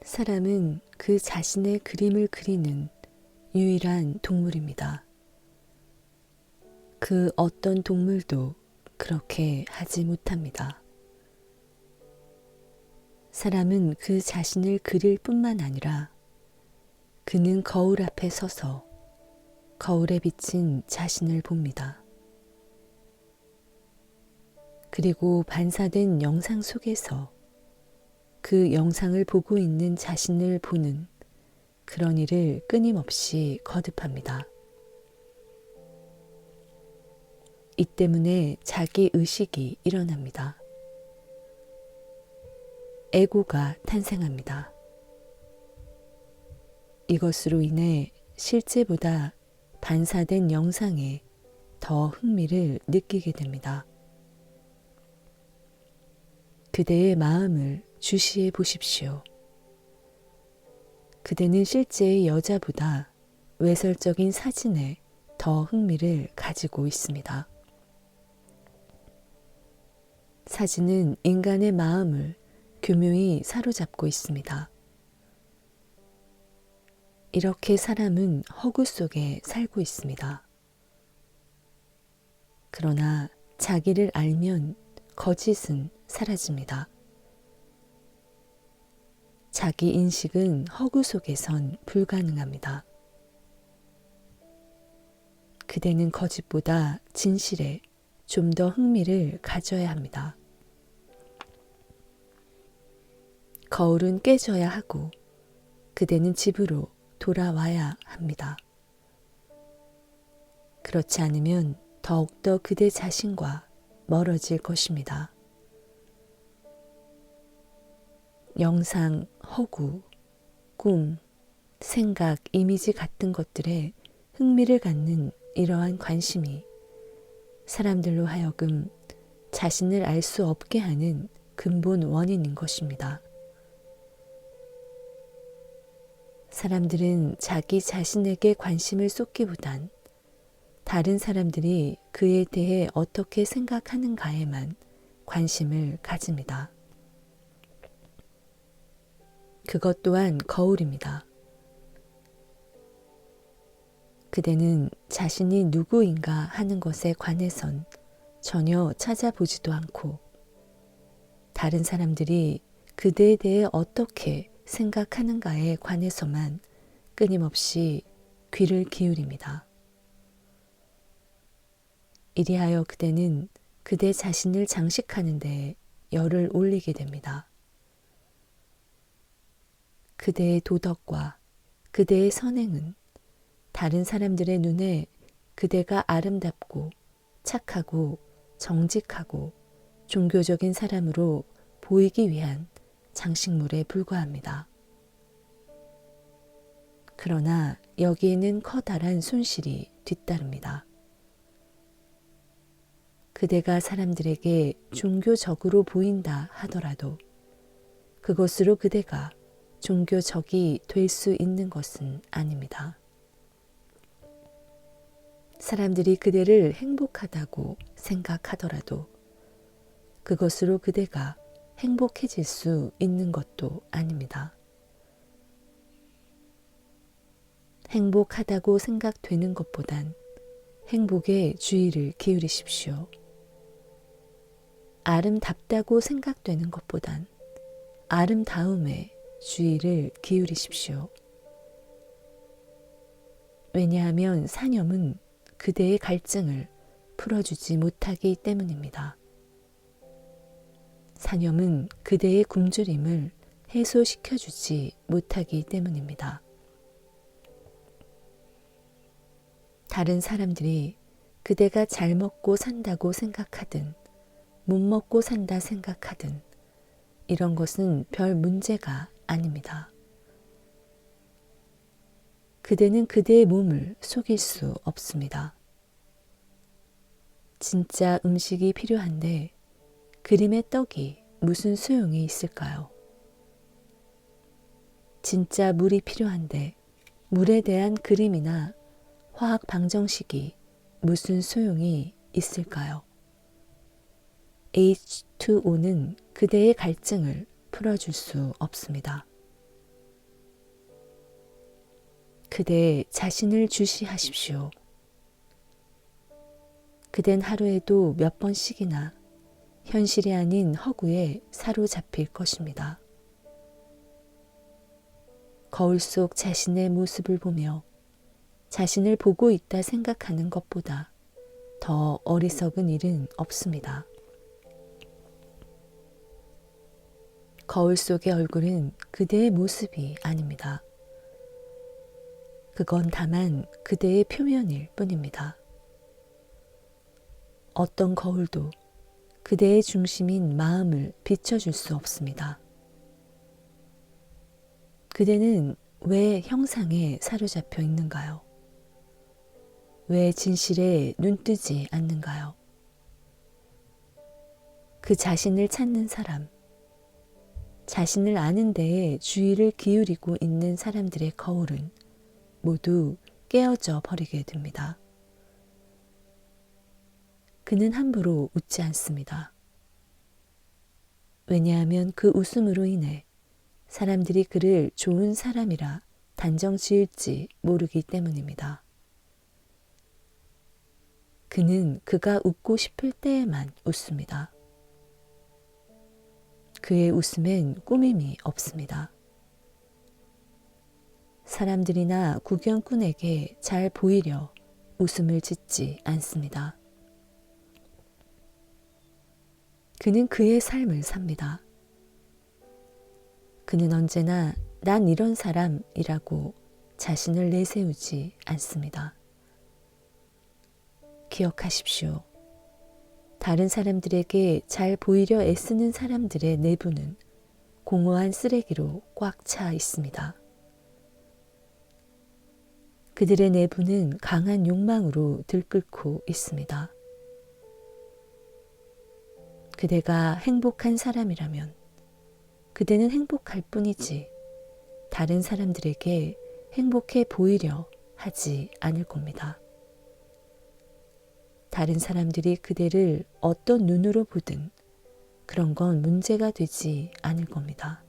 사람은 그 자신의 그림을 그리는 유일한 동물입니다. 그 어떤 동물도 그렇게 하지 못합니다. 사람은 그 자신을 그릴 뿐만 아니라 그는 거울 앞에 서서 거울에 비친 자신을 봅니다. 그리고 반사된 영상 속에서 그 영상을 보고 있는 자신을 보는 그런 일을 끊임없이 거듭합니다. 이 때문에 자기 의식이 일어납니다. 에고가 탄생합니다. 이것으로 인해 실제보다 반사된 영상에 더 흥미를 느끼게 됩니다. 그대의 마음을 주시해 보십시오. 그대는 실제의 여자보다 외설적인 사진에 더 흥미를 가지고 있습니다. 사진은 인간의 마음을 교묘히 사로잡고 있습니다. 이렇게 사람은 허구 속에 살고 있습니다. 그러나 자기를 알면 거짓은 사라집니다. 자기 인식은 허구 속에선 불가능합니다. 그대는 거짓보다 진실에 좀 더 흥미를 가져야 합니다. 거울은 깨져야 하고 그대는 집으로 돌아와야 합니다. 그렇지 않으면 더욱더 그대 자신과 멀어질 것입니다. 영상, 허구, 꿈, 생각, 이미지 같은 것들에 흥미를 갖는 이러한 관심이 사람들로 하여금 자신을 알 수 없게 하는 근본 원인인 것입니다. 사람들은 자기 자신에게 관심을 쏟기보단 다른 사람들이 그에 대해 어떻게 생각하는가에만 관심을 가집니다. 그것 또한 거울입니다. 그대는 자신이 누구인가 하는 것에 관해선 전혀 찾아보지도 않고 다른 사람들이 그대에 대해 어떻게 생각하는가에 관해서만 끊임없이 귀를 기울입니다. 이리하여 그대는 그대 자신을 장식하는 데 열을 올리게 됩니다. 그대의 도덕과 그대의 선행은 다른 사람들의 눈에 그대가 아름답고 착하고 정직하고 종교적인 사람으로 보이기 위한 장식물에 불과합니다. 그러나 여기에는 커다란 손실이 뒤따릅니다. 그대가 사람들에게 종교적으로 보인다 하더라도 그것으로 그대가 종교적이 될 수 있는 것은 아닙니다. 사람들이 그대를 행복하다고 생각하더라도 그것으로 그대가 행복해질 수 있는 것도 아닙니다. 행복하다고 생각되는 것보단 행복에 주의를 기울이십시오. 아름답다고 생각되는 것보단 아름다움에 주의를 기울이십시오. 왜냐하면 사념은 그대의 갈증을 풀어주지 못하기 때문입니다. 사념은 그대의 굶주림을 해소시켜주지 못하기 때문입니다. 다른 사람들이 그대가 잘 먹고 산다고 생각하든 못 먹고 산다 생각하든 이런 것은 별 문제가 아닙니다. 그대는 그대의 몸을 속일 수 없습니다. 진짜 음식이 필요한데 그림의 떡이 무슨 소용이 있을까요? 진짜 물이 필요한데 물에 대한 그림이나 화학 방정식이 무슨 소용이 있을까요? H2O는 그대의 갈증을 풀어줄 수 없습니다. 그대 자신을 주시하십시오. 그댄 하루에도 몇 번씩이나 현실이 아닌 허구에 사로잡힐 것입니다. 거울 속 자신의 모습을 보며 자신을 보고 있다 생각하는 것보다 더 어리석은 일은 없습니다. 거울 속의 얼굴은 그대의 모습이 아닙니다. 그건 다만 그대의 표면일 뿐입니다. 어떤 거울도 그대의 중심인 마음을 비춰줄 수 없습니다. 그대는 왜 형상에 사로잡혀 있는가요? 왜 진실에 눈뜨지 않는가요? 그 자신을 찾는 사람, 자신을 아는 데에 주의를 기울이고 있는 사람들의 거울은 모두 깨어져 버리게 됩니다. 그는 함부로 웃지 않습니다. 왜냐하면 그 웃음으로 인해 사람들이 그를 좋은 사람이라 단정 지을지 모르기 때문입니다. 그는 그가 웃고 싶을 때에만 웃습니다. 그의 웃음엔 꾸밈이 없습니다. 사람들이나 구경꾼에게 잘 보이려 웃음을 짓지 않습니다. 그는 그의 삶을 삽니다. 그는 언제나 난 이런 사람이라고 자신을 내세우지 않습니다. 기억하십시오. 다른 사람들에게 잘 보이려 애쓰는 사람들의 내부는 공허한 쓰레기로 꽉 차 있습니다. 그들의 내부는 강한 욕망으로 들끓고 있습니다. 그대가 행복한 사람이라면 그대는 행복할 뿐이지 다른 사람들에게 행복해 보이려 하지 않을 겁니다. 다른 사람들이 그대를 어떤 눈으로 보든 그런 건 문제가 되지 않을 겁니다.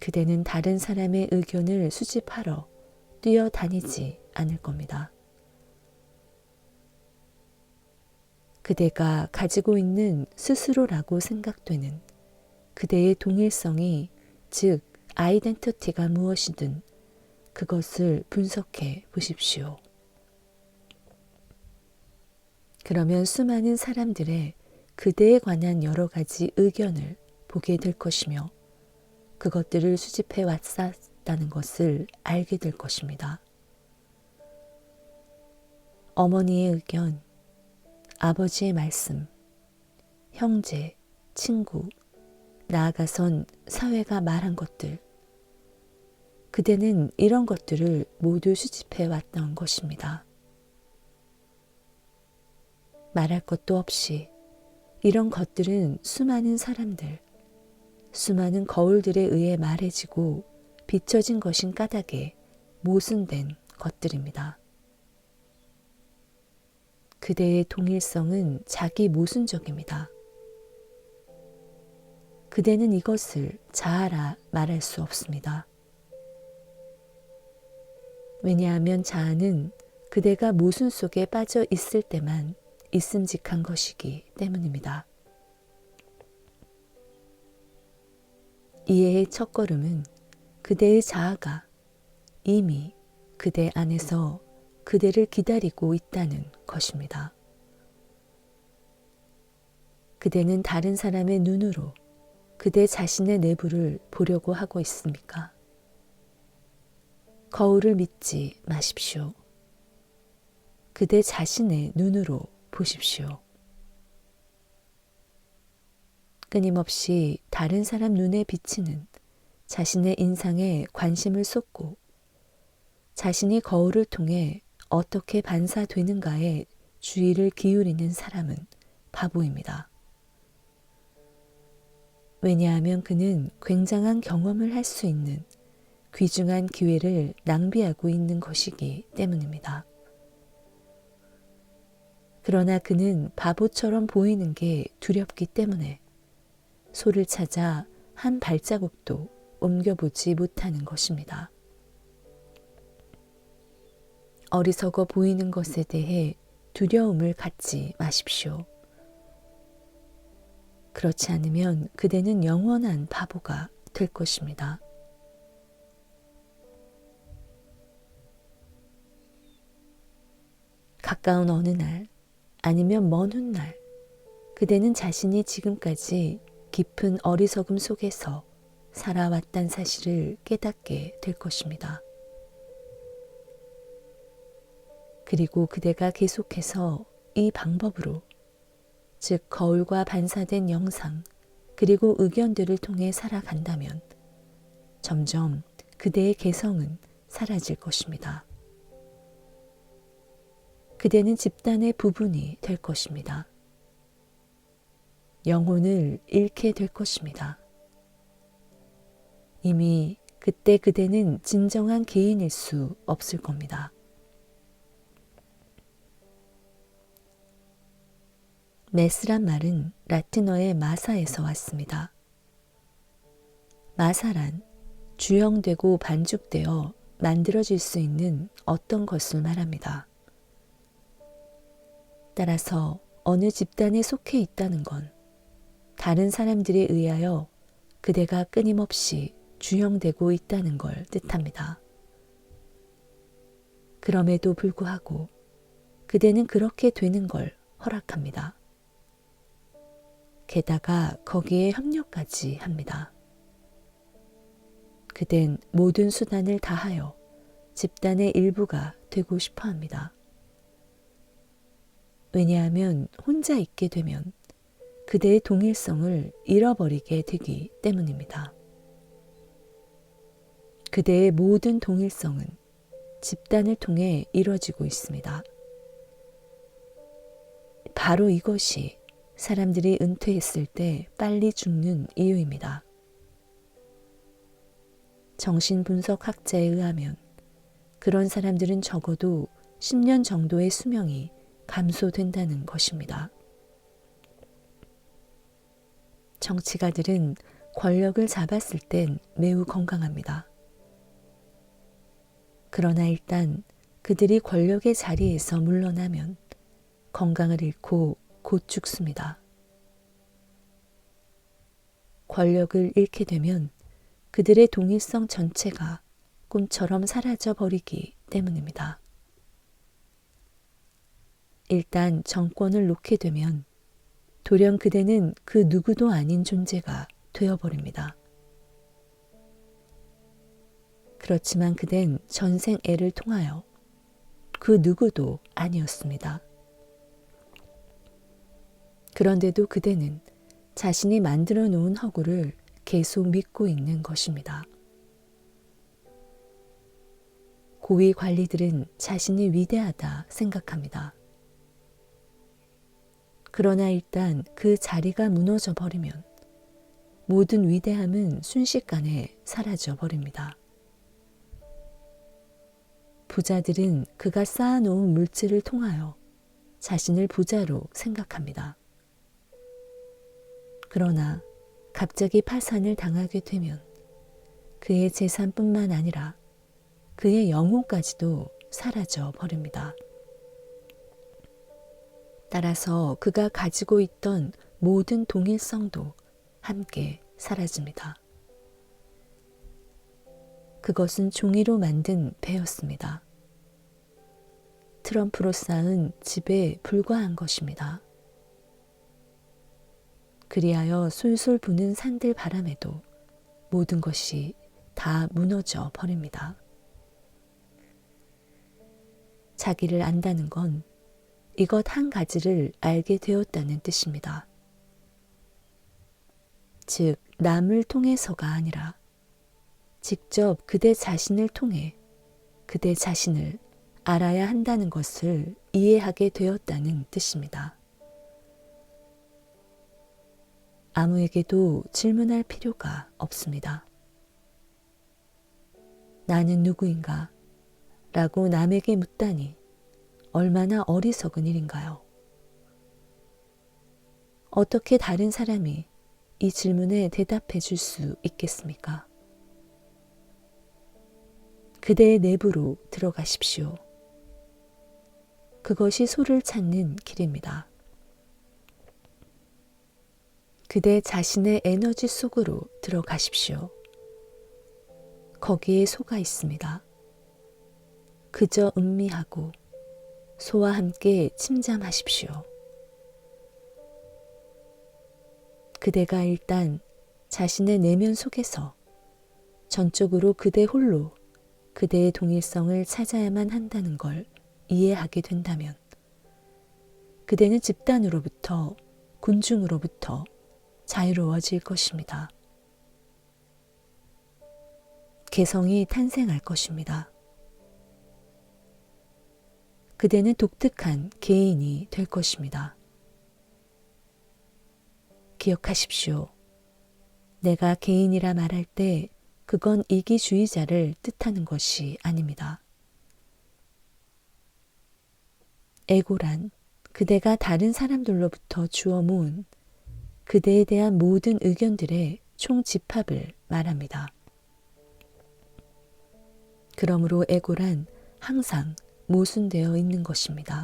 그대는 다른 사람의 의견을 수집하러 뛰어다니지 않을 겁니다. 그대가 가지고 있는 스스로라고 생각되는 그대의 동일성이, 즉 아이덴티티가 무엇이든 그것을 분석해 보십시오. 그러면 수많은 사람들의 그대에 관한 여러 가지 의견을 보게 될 것이며 그것들을 수집해 왔다는 것을 알게 될 것입니다. 어머니의 의견, 아버지의 말씀, 형제, 친구, 나아가선 사회가 말한 것들, 그대는 이런 것들을 모두 수집해 왔던 것입니다. 말할 것도 없이 이런 것들은 수많은 사람들, 수많은 거울들에 의해 말해지고 비춰진 것인 까닭에 모순된 것들입니다. 그대의 동일성은 자기 모순적입니다. 그대는 이것을 자아라 말할 수 없습니다. 왜냐하면 자아는 그대가 모순 속에 빠져 있을 때만 있음직한 것이기 때문입니다. 이해의 첫걸음은 그대의 자아가 이미 그대 안에서 그대를 기다리고 있다는 것입니다. 그대는 다른 사람의 눈으로 그대 자신의 내부를 보려고 하고 있습니까? 거울을 믿지 마십시오. 그대 자신의 눈으로 보십시오. 끊임없이 다른 사람 눈에 비치는 자신의 인상에 관심을 쏟고 자신이 거울을 통해 어떻게 반사되는가에 주의를 기울이는 사람은 바보입니다. 왜냐하면 그는 굉장한 경험을 할 수 있는 귀중한 기회를 낭비하고 있는 것이기 때문입니다. 그러나 그는 바보처럼 보이는 게 두렵기 때문에 소를 찾아 한 발자국도 옮겨보지 못하는 것입니다. 어리석어 보이는 것에 대해 두려움을 갖지 마십시오. 그렇지 않으면 그대는 영원한 바보가 될 것입니다. 가까운 어느 날 아니면 먼 훗날 그대는 자신이 지금까지 깊은 어리석음 속에서 살아왔단 사실을 깨닫게 될 것입니다. 그리고 그대가 계속해서 이 방법으로, 즉 거울과 반사된 영상 그리고 의견들을 통해 살아간다면 점점 그대의 개성은 사라질 것입니다. 그대는 집단의 부분이 될 것입니다. 영혼을 잃게 될 것입니다. 이미 그때 그대는 진정한 개인일 수 없을 겁니다. 메스란 말은 라틴어의 마사에서 왔습니다. 마사란 주형되고 반죽되어 만들어질 수 있는 어떤 것을 말합니다. 따라서 어느 집단에 속해 있다는 건 다른 사람들에 의하여 그대가 끊임없이 주형되고 있다는 걸 뜻합니다. 그럼에도 불구하고 그대는 그렇게 되는 걸 허락합니다. 게다가 거기에 협력까지 합니다. 그댄 모든 수단을 다하여 집단의 일부가 되고 싶어 합니다. 왜냐하면 혼자 있게 되면 그대의 동일성을 잃어버리게 되기 때문입니다. 그대의 모든 동일성은 집단을 통해 이루어지고 있습니다. 바로 이것이 사람들이 은퇴했을 때 빨리 죽는 이유입니다. 정신분석학자에 의하면 그런 사람들은 적어도 10년 정도의 수명이 감소된다는 것입니다. 정치가들은 권력을 잡았을 땐 매우 건강합니다. 그러나 일단 그들이 권력의 자리에서 물러나면 건강을 잃고 곧 죽습니다. 권력을 잃게 되면 그들의 동일성 전체가 꿈처럼 사라져 버리기 때문입니다. 일단 정권을 놓게 되면 돌연 그대는 그 누구도 아닌 존재가 되어버립니다. 그렇지만 그댄 전생 애를 통하여 그 누구도 아니었습니다. 그런데도 그대는 자신이 만들어 놓은 허구를 계속 믿고 있는 것입니다. 고위 관리들은 자신이 위대하다 생각합니다. 그러나 일단 그 자리가 무너져 버리면 모든 위대함은 순식간에 사라져 버립니다. 부자들은 그가 쌓아놓은 물질을 통하여 자신을 부자로 생각합니다. 그러나 갑자기 파산을 당하게 되면 그의 재산뿐만 아니라 그의 영혼까지도 사라져 버립니다. 따라서 그가 가지고 있던 모든 동일성도 함께 사라집니다. 그것은 종이로 만든 배였습니다. 트럼프로 쌓은 집에 불과한 것입니다. 그리하여 솔솔 부는 산들 바람에도 모든 것이 다 무너져 버립니다. 자기를 안다는 건 이것 한 가지를 알게 되었다는 뜻입니다. 즉, 남을 통해서가 아니라 직접 그대 자신을 통해 그대 자신을 알아야 한다는 것을 이해하게 되었다는 뜻입니다. 아무에게도 질문할 필요가 없습니다. 나는 누구인가? 라고 남에게 묻다니 얼마나 어리석은 일인가요? 어떻게 다른 사람이 이 질문에 대답해 줄 수 있겠습니까? 그대의 내부로 들어가십시오. 그것이 소를 찾는 길입니다. 그대 자신의 에너지 속으로 들어가십시오. 거기에 소가 있습니다. 그저 음미하고 소와 함께 침잠하십시오. 그대가 일단 자신의 내면 속에서 전적으로 그대 홀로 그대의 동일성을 찾아야만 한다는 걸 이해하게 된다면 그대는 집단으로부터, 군중으로부터 자유로워질 것입니다. 개성이 탄생할 것입니다. 그대는 독특한 개인이 될 것입니다. 기억하십시오. 내가 개인이라 말할 때 그건 이기주의자를 뜻하는 것이 아닙니다. 에고란 그대가 다른 사람들로부터 주워 모은 그대에 대한 모든 의견들의 총집합을 말합니다. 그러므로 에고란 항상 모순되어 있는 것입니다.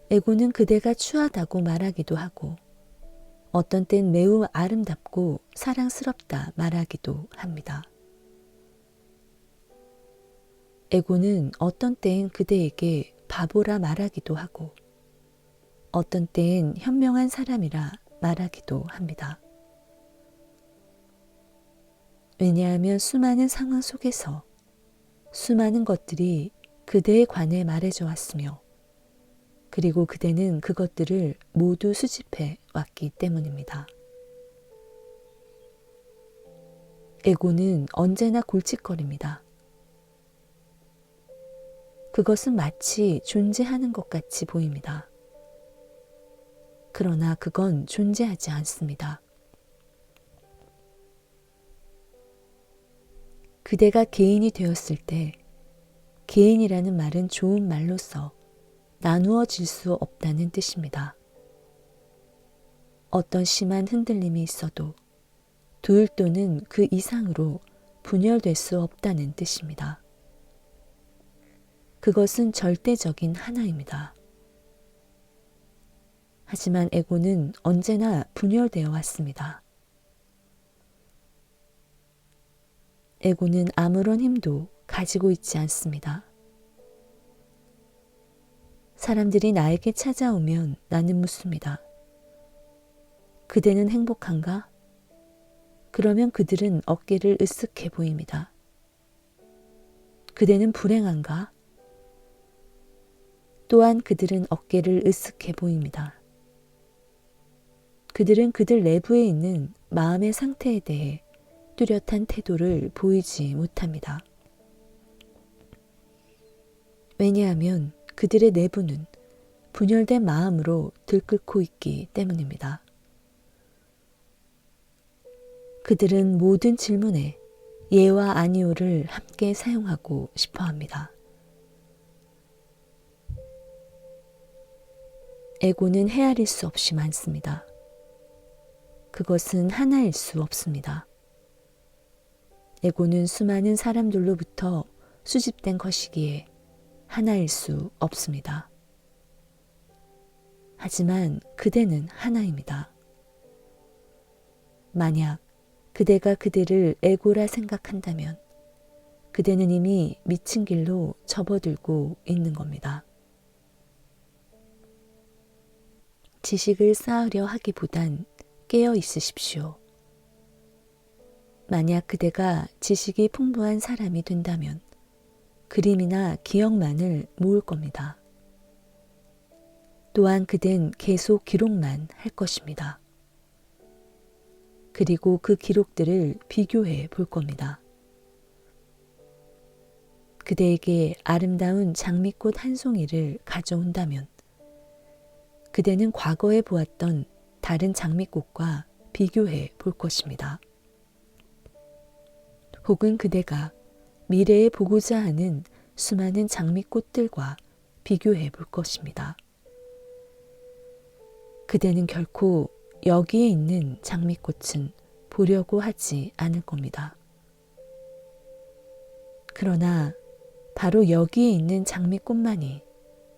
에고는 그대가 추하다고 말하기도 하고 어떤 땐 매우 아름답고 사랑스럽다 말하기도 합니다. 에고는 어떤 때엔 그대에게 바보라 말하기도 하고 어떤 때엔 현명한 사람이라 말하기도 합니다. 왜냐하면 수많은 상황 속에서 수많은 것들이 그대에 관해 말해져 왔으며 그리고 그대는 그것들을 모두 수집해 왔기 때문입니다. 에고는 언제나 골칫거립니다. 그것은 마치 존재하는 것 같이 보입니다. 그러나 그건 존재하지 않습니다. 그대가 개인이 되었을 때 개인이라는 말은 좋은 말로서 나누어질 수 없다는 뜻입니다. 어떤 심한 흔들림이 있어도 둘 또는 그 이상으로 분열될 수 없다는 뜻입니다. 그것은 절대적인 하나입니다. 하지만 에고는 언제나 분열되어 왔습니다. 에고는 아무런 힘도 가지고 있지 않습니다. 사람들이 나에게 찾아오면 나는 묻습니다. 그대는 행복한가? 그러면 그들은 어깨를 으쓱해 보입니다. 그대는 불행한가? 또한 그들은 어깨를 으쓱해 보입니다. 그들은 그들 내부에 있는 마음의 상태에 대해 뚜렷한 태도를 보이지 못합니다. 왜냐하면 그들의 내부는 분열된 마음으로 들끓고 있기 때문입니다. 그들은 모든 질문에 예와 아니오를 함께 사용하고 싶어 합니다. 에고는 헤아릴 수 없이 많습니다. 그것은 하나일 수 없습니다. 에고는 수많은 사람들로부터 수집된 것이기에 하나일 수 없습니다. 하지만 그대는 하나입니다. 만약 그대가 그대를 에고라 생각한다면 그대는 이미 미친 길로 접어들고 있는 겁니다. 지식을 쌓으려 하기보단 깨어 있으십시오. 만약 그대가 지식이 풍부한 사람이 된다면 그림이나 기억만을 모을 겁니다. 또한 그댄 계속 기록만 할 것입니다. 그리고 그 기록들을 비교해 볼 겁니다. 그대에게 아름다운 장미꽃 한 송이를 가져온다면 그대는 과거에 보았던 다른 장미꽃과 비교해 볼 것입니다. 혹은 그대가 미래에 보고자 하는 수많은 장미꽃들과 비교해 볼 것입니다. 그대는 결코 여기에 있는 장미꽃은 보려고 하지 않을 겁니다. 그러나 바로 여기에 있는 장미꽃만이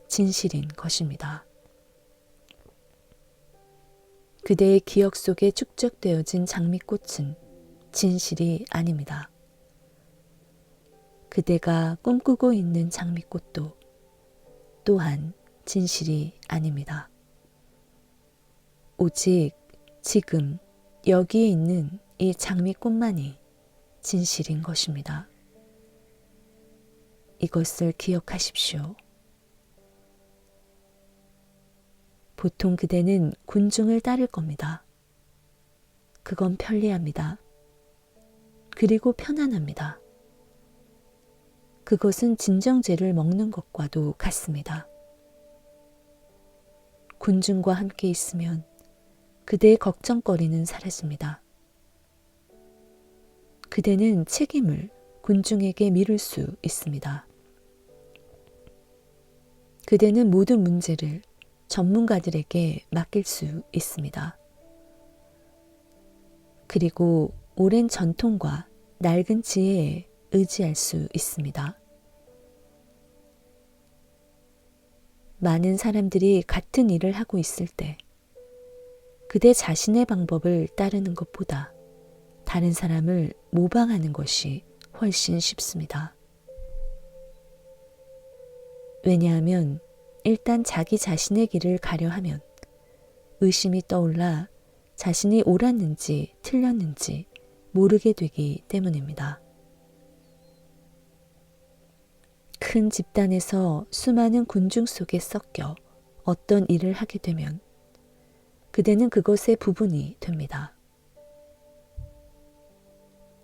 진실인 것입니다. 그대의 기억 속에 축적되어진 장미꽃은 진실이 아닙니다. 그대가 꿈꾸고 있는 장미꽃도 또한 진실이 아닙니다. 오직 지금 여기에 있는 이 장미꽃만이 진실인 것입니다. 이것을 기억하십시오. 보통 그대는 군중을 따를 겁니다. 그건 편리합니다. 그리고 편안합니다. 그것은 진정제를 먹는 것과도 같습니다. 군중과 함께 있으면 그대의 걱정거리는 사라집니다. 그대는 책임을 군중에게 미룰 수 있습니다. 그대는 모든 문제를 전문가들에게 맡길 수 있습니다. 그리고 오랜 전통과 낡은 지혜에 의지할 수 있습니다. 많은 사람들이 같은 일을 하고 있을 때 그대 자신의 방법을 따르는 것보다 다른 사람을 모방하는 것이 훨씬 쉽습니다. 왜냐하면 일단 자기 자신의 길을 가려 하면 의심이 떠올라 자신이 옳았는지 틀렸는지 모르게 되기 때문입니다. 큰 집단에서 수많은 군중 속에 섞여 어떤 일을 하게 되면 그대는 그것의 부분이 됩니다.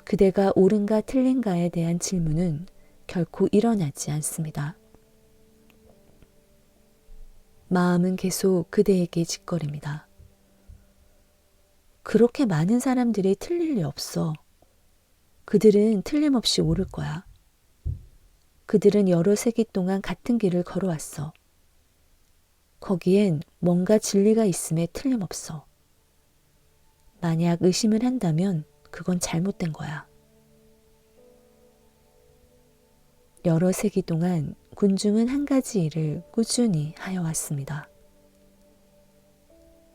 그대가 옳은가 틀린가에 대한 질문은 결코 일어나지 않습니다. 마음은 계속 그대에게 짓거립니다. 그렇게 많은 사람들이 틀릴 리 없어. 그들은 틀림없이 옳을 거야. 그들은 여러 세기 동안 같은 길을 걸어왔어. 거기엔 뭔가 진리가 있음에 틀림없어. 만약 의심을 한다면 그건 잘못된 거야. 여러 세기 동안 군중은 한 가지 일을 꾸준히 하여 왔습니다.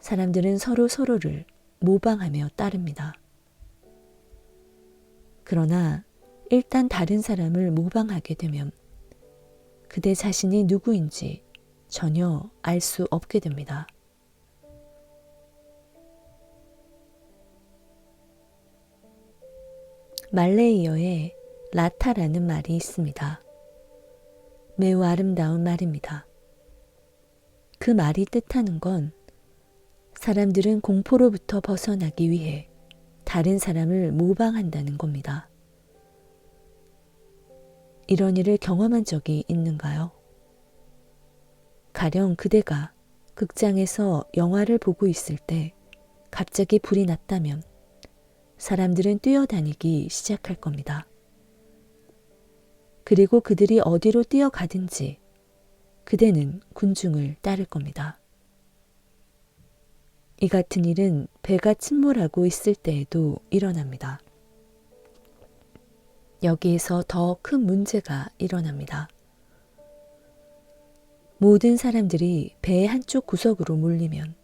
사람들은 서로 서로를 모방하며 따릅니다. 그러나 일단 다른 사람을 모방하게 되면 그대 자신이 누구인지 전혀 알 수 없게 됩니다. 말레이어에 라타라는 말이 있습니다. 매우 아름다운 말입니다. 그 말이 뜻하는 건 사람들은 공포로부터 벗어나기 위해 다른 사람을 모방한다는 겁니다. 이런 일을 경험한 적이 있는가요? 가령 그대가 극장에서 영화를 보고 있을 때 갑자기 불이 났다면 사람들은 뛰어다니기 시작할 겁니다. 그리고 그들이 어디로 뛰어가든지 그대는 군중을 따를 겁니다. 이 같은 일은 배가 침몰하고 있을 때에도 일어납니다. 여기에서 더 큰 문제가 일어납니다. 모든 사람들이 배의 한쪽 구석으로 몰리면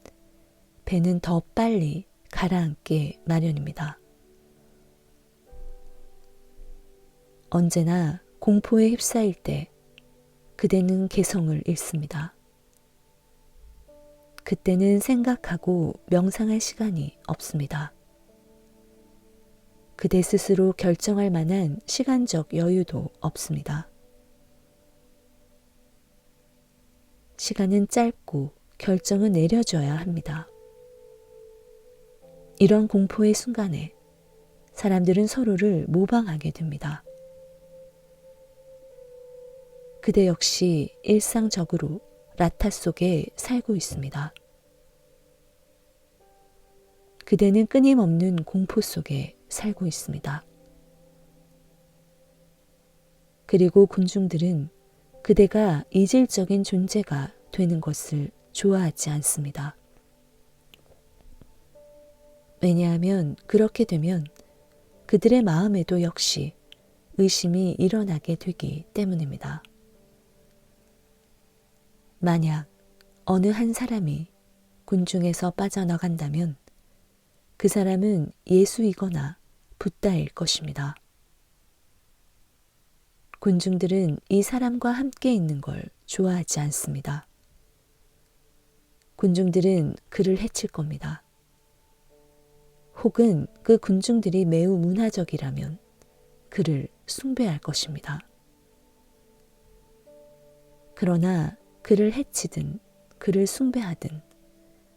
배는 더 빨리 가라앉게 마련입니다. 언제나 공포에 휩싸일 때 그대는 개성을 잃습니다. 그때는 생각하고 명상할 시간이 없습니다. 그대 스스로 결정할 만한 시간적 여유도 없습니다. 시간은 짧고 결정은 내려져야 합니다. 이런 공포의 순간에 사람들은 서로를 모방하게 됩니다. 그대 역시 일상적으로 라타 속에 살고 있습니다. 그대는 끊임없는 공포 속에 살고 있습니다. 그리고 군중들은 그대가 이질적인 존재가 되는 것을 좋아하지 않습니다. 왜냐하면 그렇게 되면 그들의 마음에도 역시 의심이 일어나게 되기 때문입니다. 만약 어느 한 사람이 군중에서 빠져나간다면 그 사람은 예수이거나 붓다일 것입니다. 군중들은 이 사람과 함께 있는 걸 좋아하지 않습니다. 군중들은 그를 해칠 겁니다. 혹은 그 군중들이 매우 문화적이라면 그를 숭배할 것입니다. 그러나 그를 해치든 그를 숭배하든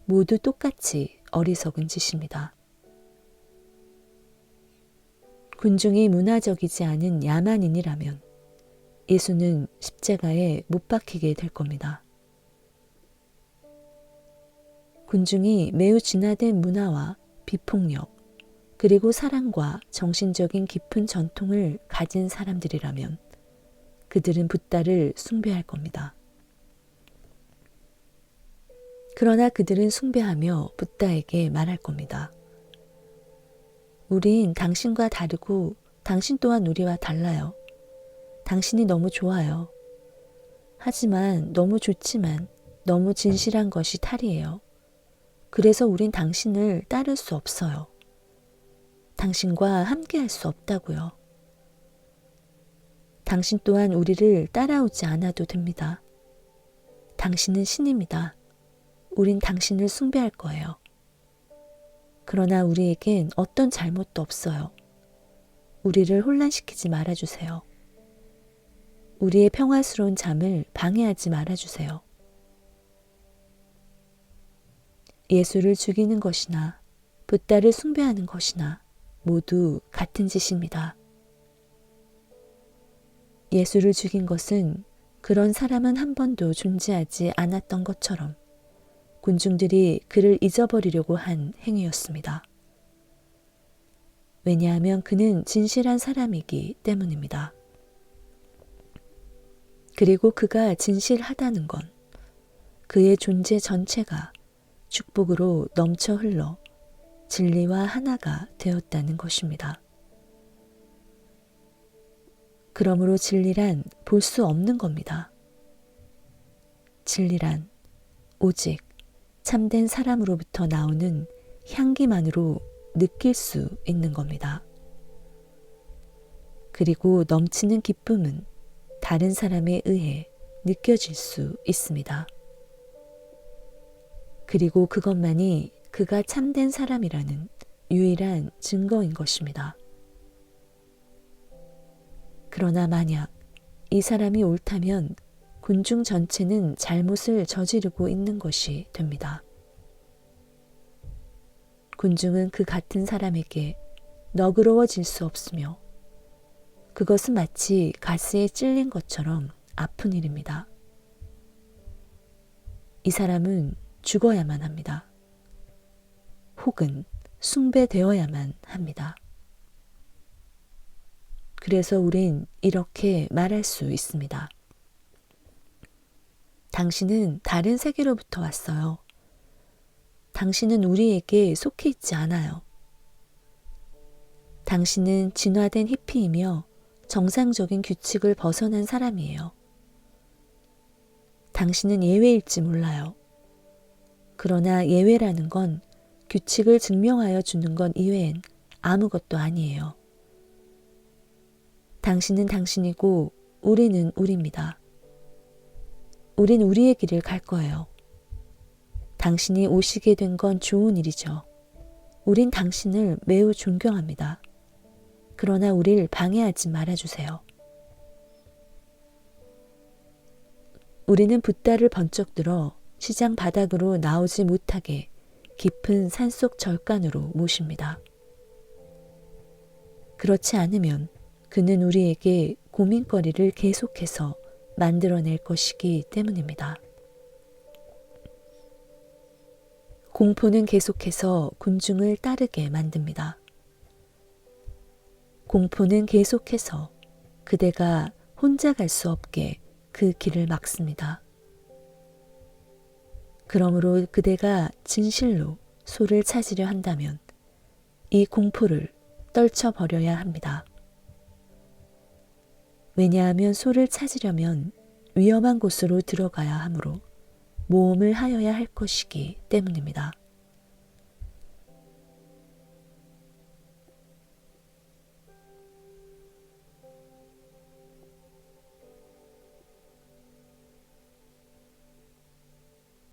모두 똑같이 어리석은 짓입니다. 군중이 문화적이지 않은 야만인이라면 예수는 십자가에 못 박히게 될 겁니다. 군중이 매우 진화된 문화와 비폭력, 그리고 사랑과 정신적인 깊은 전통을 가진 사람들이라면 그들은 붓다를 숭배할 겁니다. 그러나 그들은 숭배하며 붓다에게 말할 겁니다. 우린 당신과 다르고 당신 또한 우리와 달라요. 당신이 너무 좋아요. 하지만 너무 좋지만 너무 진실한 것이 탈이에요. 그래서 우린 당신을 따를 수 없어요. 당신과 함께 할 수 없다고요. 당신 또한 우리를 따라오지 않아도 됩니다. 당신은 신입니다. 우린 당신을 숭배할 거예요. 그러나 우리에겐 어떤 잘못도 없어요. 우리를 혼란시키지 말아주세요. 우리의 평화스러운 잠을 방해하지 말아주세요. 예수를 죽이는 것이나 붓다를 숭배하는 것이나 모두 같은 짓입니다. 예수를 죽인 것은 그런 사람은 한 번도 존재하지 않았던 것처럼 군중들이 그를 잊어버리려고 한 행위였습니다. 왜냐하면 그는 진실한 사람이기 때문입니다. 그리고 그가 진실하다는 건 그의 존재 전체가 축복으로 넘쳐 흘러 진리와 하나가 되었다는 것입니다. 그러므로 진리란 볼 수 없는 겁니다. 진리란 오직 참된 사람으로부터 나오는 향기만으로 느낄 수 있는 겁니다. 그리고 넘치는 기쁨은 다른 사람에 의해 느껴질 수 있습니다. 그리고 그것만이 그가 참된 사람이라는 유일한 증거인 것입니다. 그러나 만약 이 사람이 옳다면 군중 전체는 잘못을 저지르고 있는 것이 됩니다. 군중은 그 같은 사람에게 너그러워질 수 없으며 그것은 마치 가스에 찔린 것처럼 아픈 일입니다. 이 사람은 죽어야만 합니다. 혹은 숭배되어야만 합니다. 그래서 우린 이렇게 말할 수 있습니다. 당신은 다른 세계로부터 왔어요. 당신은 우리에게 속해 있지 않아요. 당신은 진화된 히피이며 정상적인 규칙을 벗어난 사람이에요. 당신은 예외일지 몰라요. 그러나 예외라는 건 규칙을 증명하여 주는 것 이외엔 아무것도 아니에요. 당신은 당신이고 우리는 우리입니다. 우린 우리의 길을 갈 거예요. 당신이 오시게 된 건 좋은 일이죠. 우린 당신을 매우 존경합니다. 그러나 우릴 방해하지 말아주세요. 우리는 붓다를 번쩍 들어 시장 바닥으로 나오지 못하게 깊은 산속 절간으로 모십니다. 그렇지 않으면 그는 우리에게 고민거리를 계속해서 만들어낼 것이기 때문입니다. 공포는 계속해서 군중을 따르게 만듭니다. 공포는 계속해서 그대가 혼자 갈 수 없게 그 길을 막습니다. 그러므로 그대가 진실로 소를 찾으려 한다면 이 공포를 떨쳐버려야 합니다. 왜냐하면 소를 찾으려면 위험한 곳으로 들어가야 하므로 모험을 하여야 할 것이기 때문입니다.